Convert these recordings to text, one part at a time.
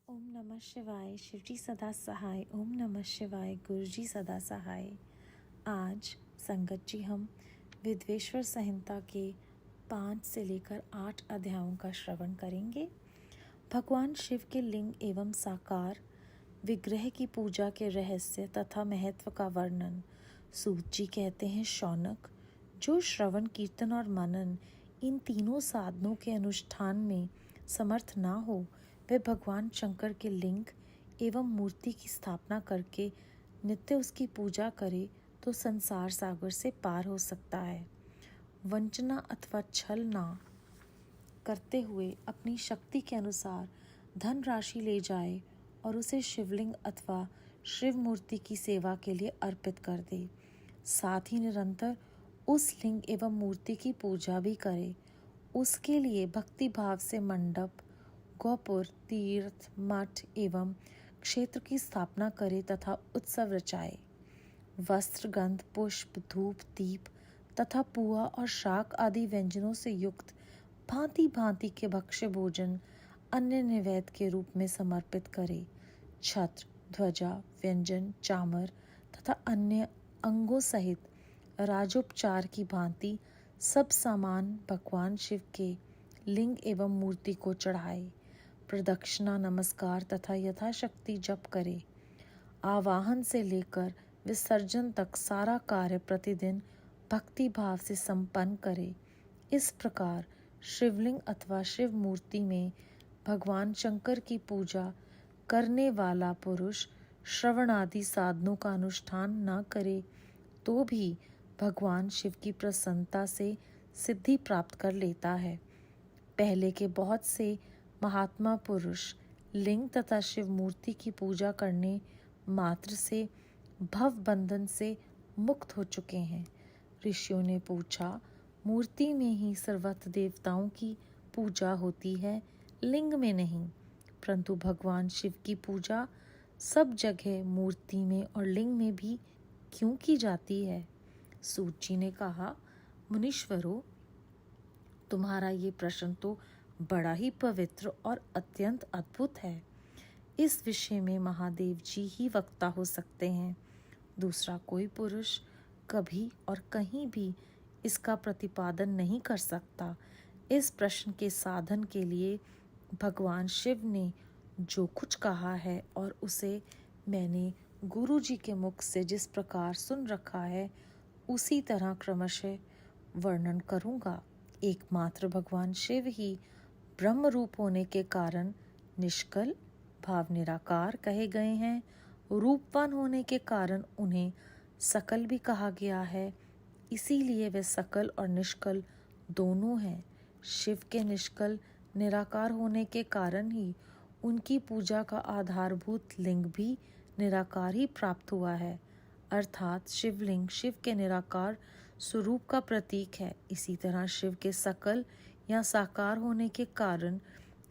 ओम नमः शिवाय। शिवजी सदा सहाय। ओम नमः शिवाय। गुरुजी सदा सहाय। आज संगत जी हम विद्वेश्वर संहिता के 5 से लेकर 8 अध्यायों का श्रवण करेंगे। भगवान शिव के लिंग एवं साकार विग्रह की पूजा के रहस्य तथा महत्व का वर्णन। सूत जी कहते हैं, शौनक, जो श्रवण, कीर्तन और मनन इन तीनों साधनों के अनुष्ठान में समर्थ ना हो, वह भगवान शंकर के लिंग एवं मूर्ति की स्थापना करके नित्य उसकी पूजा करे तो संसार सागर से पार हो सकता है। वंचना अथवा छल ना करते हुए अपनी शक्ति के अनुसार धन राशि ले जाए और उसे शिवलिंग अथवा शिव मूर्ति की सेवा के लिए अर्पित कर दे। साथ ही निरंतर उस लिंग एवं मूर्ति की पूजा भी करे। उसके लिए भक्ति भाव से मंडप, गोपुर, तीर्थ, मठ एवं क्षेत्र की स्थापना करे तथा उत्सव रचाए। वस्त्र, गंध, पुष्प, धूप, दीप तथा पुआ और शाक आदि व्यंजनों से युक्त भांति भांति के भक्ष्य भोजन अन्य नैवेद्य के रूप में समर्पित करे। छत्र, ध्वजा, व्यंजन, चामर तथा अन्य अंगों सहित राजोपचार की भांति सब सामान भगवान शिव के लिंग एवं मूर्ति को चढ़ाए। प्रदक्षिणा, नमस्कार तथा यथाशक्ति जप करे। आवाहन से लेकर विसर्जन तक सारा कार्य प्रतिदिन भक्ति भाव से संपन्न करे। इस प्रकार शिवलिंग अथवा शिव मूर्ति में भगवान शंकर की पूजा करने वाला पुरुष श्रवण आदि साधनों का अनुष्ठान न करे तो भी भगवान शिव की प्रसन्नता से सिद्धि प्राप्त कर लेता है। पहले के बहुत से महात्मा पुरुष लिंग तथा शिव मूर्ति की पूजा करने मात्र से भव बंधन से मुक्त हो चुके हैं। ऋषियों ने पूछा, मूर्ति में ही सर्वत्र देवताओं की पूजा होती है, लिंग में नहीं, परंतु भगवान शिव की पूजा सब जगह मूर्ति में और लिंग में भी क्यों की जाती है? सूत जी ने कहा, मुनीश्वरों, तुम्हारा ये प्रश्न तो बड़ा ही पवित्र और अत्यंत अद्भुत है। इस विषय में महादेव जी ही वक्ता हो सकते हैं। दूसरा कोई पुरुष कभी और कहीं भी इसका प्रतिपादन नहीं कर सकता। इस प्रश्न के साधन के लिए भगवान शिव ने जो कुछ कहा है और उसे मैंने गुरु जी के मुख से जिस प्रकार सुन रखा है, उसी तरह क्रमशः वर्णन करूँगा। एकमात्र भगवान शिव ही ब्रह्म रूप होने के कारण निष्कल, भाव निराकार कहे गए हैं। रूपवान होने के कारण उन्हें सकल भी कहा गया है। इसीलिए वे सकल और निष्कल दोनों हैं। शिव के निष्कल निराकार होने के कारण ही उनकी पूजा का आधारभूत लिंग भी निराकार ही प्राप्त हुआ है, अर्थात शिवलिंग शिव के निराकार स्वरूप का प्रतीक है। इसी तरह शिव के सकल या साकार होने के कारण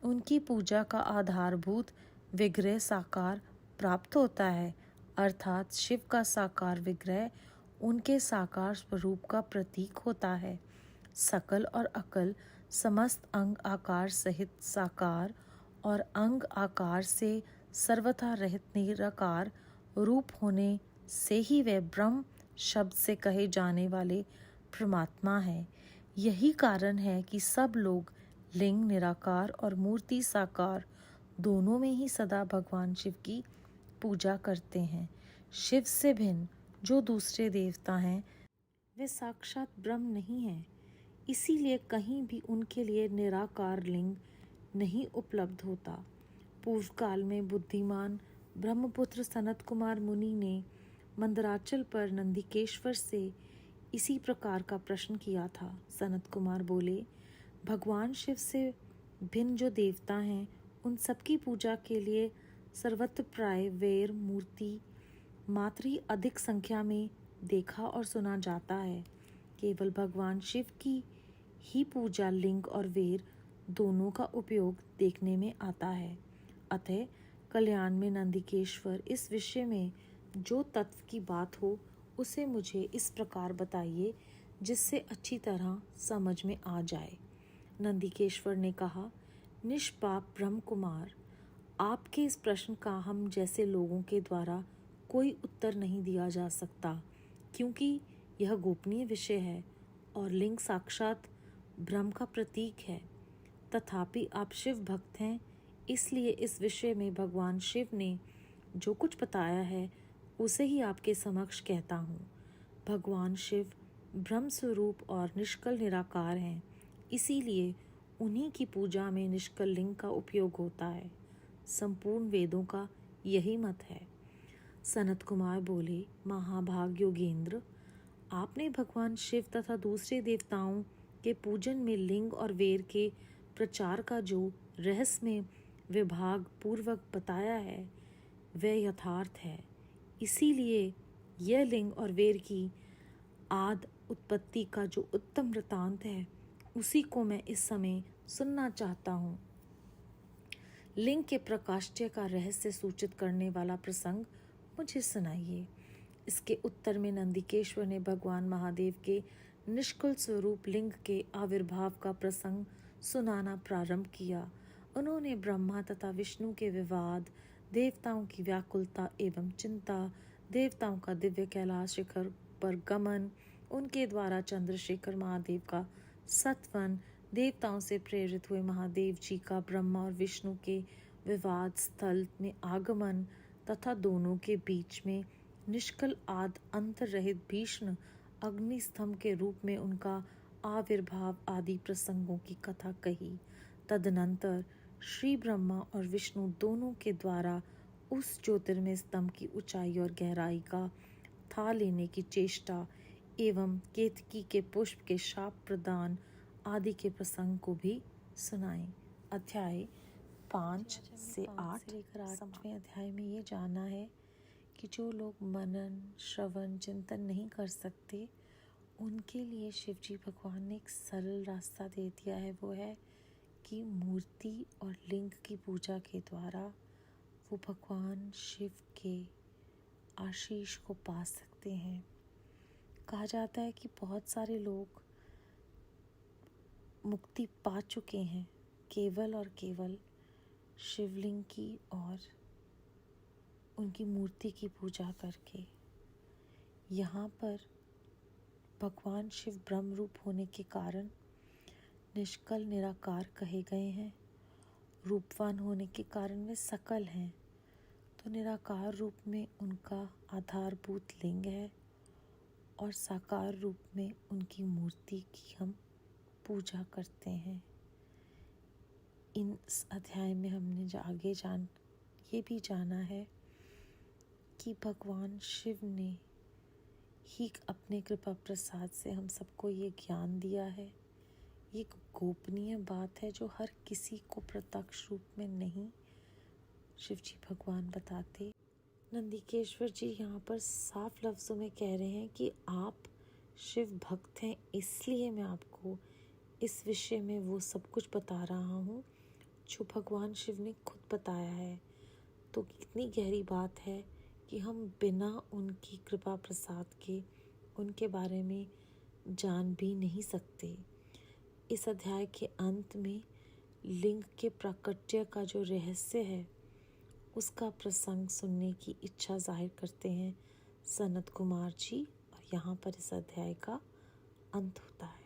उनकी पूजा का आधारभूत विग्रह साकार प्राप्त होता है, अर्थात शिव का साकार विग्रह उनके साकार स्वरूप का प्रतीक होता है। सकल और अकल समस्त अंग आकार सहित साकार और अंग आकार से सर्वथा रहित निराकार रूप होने से ही वे ब्रह्म शब्द से कहे जाने वाले परमात्मा है। यही कारण है कि सब लोग लिंग निराकार और मूर्ति साकार दोनों में ही सदा भगवान शिव की पूजा करते हैं। शिव से भिन्न जो दूसरे देवता हैं, वे साक्षात ब्रह्म नहीं हैं। इसीलिए कहीं भी उनके लिए निराकार लिंग नहीं उपलब्ध होता। पूर्व काल में बुद्धिमान ब्रह्मपुत्र सनत कुमार मुनि ने मंदराचल पर नंदिकेश्वर से इसी प्रकार का प्रश्न किया था। सनत कुमार बोले, भगवान शिव से भिन्न जो देवता हैं, उन सबकी पूजा के लिए सर्वत्र प्राय वैर मूर्ति मात्र ही अधिक संख्या में देखा और सुना जाता है। केवल भगवान शिव की ही पूजा लिंग और वैर दोनों का उपयोग देखने में आता है। अतः कल्याण में नंदिकेश्वर इस विषय में जो तत्व की बात हो उसे मुझे इस प्रकार बताइए जिससे अच्छी तरह समझ में आ जाए। नंदिकेश्वर ने कहा, निष्पाप ब्रह्म कुमार, आपके इस प्रश्न का हम जैसे लोगों के द्वारा कोई उत्तर नहीं दिया जा सकता, क्योंकि यह गोपनीय विषय है और लिंग साक्षात ब्रह्म का प्रतीक है। तथापि आप शिव भक्त हैं, इसलिए इस विषय में भगवान शिव ने जो कुछ बताया है उसे ही आपके समक्ष कहता हूँ। भगवान शिव ब्रह्म स्वरूप और निष्कल निराकार हैं, इसीलिए उन्हीं की पूजा में निष्कल लिंग का उपयोग होता है। संपूर्ण वेदों का यही मत है। सनत कुमार बोले, महाभाग योगेंद्र, आपने भगवान शिव तथा दूसरे देवताओं के पूजन में लिंग और वेर के प्रचार का जो रहस्यमय विभाग पूर्वक बताया है वह यथार्थ है। इसीलिए यह लिंग और वेर की आद उत्पत्ति का जो उत्तम वृतांत है उसी को मैं इस समय सुनना चाहता हूँ। लिंग के प्रकाश्य का रहस्य सूचित करने वाला प्रसंग मुझे सुनाइए। इसके उत्तर में नंदिकेश्वर ने भगवान महादेव के निष्कुल स्वरूप लिंग के आविर्भाव का प्रसंग सुनाना प्रारंभ किया। उन्होंने ब्रह्मा तथा विष्णु के विवाद, देवताओं की व्याकुलता एवं चिंता, देवताओं का दिव्य कैलाश शिखर पर गमन, उनके द्वारा चंद्रशेखर महादेव का सतवन, देवताओं से प्रेरित हुए महादेव जी का ब्रह्मा और विष्णु के विवाद स्थल में आगमन तथा दोनों के बीच में निष्कल आद अंत रहित भीष्म अग्निस्तंभ के रूप में उनका आविर्भाव आदि प्रसंगों की कथा कही। तदनंतर श्री ब्रह्मा और विष्णु दोनों के द्वारा उस ज्योतिर्मय स्तंभ की ऊंचाई और गहराई का था लेने की चेष्टा एवं केतकी के पुष्प के शाप प्रदान आदि के प्रसंग को भी सुनाएं। अध्याय 5 से 8 लेकर 8वें अध्याय में ये जानना है कि जो लोग मनन, श्रवण, चिंतन नहीं कर सकते उनके लिए शिवजी भगवान ने एक सरल रास्ता दे दिया है। वो है कि मूर्ति और लिंग की पूजा के द्वारा वो भगवान शिव के आशीष को पा सकते हैं। कहा जाता है कि बहुत सारे लोग मुक्ति पा चुके हैं केवल और केवल शिवलिंग की और उनकी मूर्ति की पूजा करके। यहाँ पर भगवान शिव ब्रह्म रूप होने के कारण निष्कल निराकार कहे गए हैं। रूपवान होने के कारण वे सकल हैं, तो निराकार रूप में उनका आधारभूत लिंग है और साकार रूप में उनकी मूर्ति की हम पूजा करते हैं। इस अध्याय में हमने आगे ये भी जाना है कि भगवान शिव ने ही अपने कृपा प्रसाद से हम सबको ये ज्ञान दिया है। ये एक गोपनीय बात है जो हर किसी को प्रत्यक्ष रूप में नहीं शिवजी भगवान बताते। नंदिकेश्वर जी यहाँ पर साफ लफ्ज़ों में कह रहे हैं कि आप शिव भक्त हैं, इसलिए मैं आपको इस विषय में वो सब कुछ बता रहा हूँ जो भगवान शिव ने खुद बताया है। तो कितनी गहरी बात है कि हम बिना उनकी कृपा प्रसाद के उनके बारे में जान भी नहीं सकते। इस अध्याय के अंत में लिंग के प्राकट्य का जो रहस्य है उसका प्रसंग सुनने की इच्छा जाहिर करते हैं सनत कुमार जी, और यहाँ पर इस अध्याय का अंत होता है।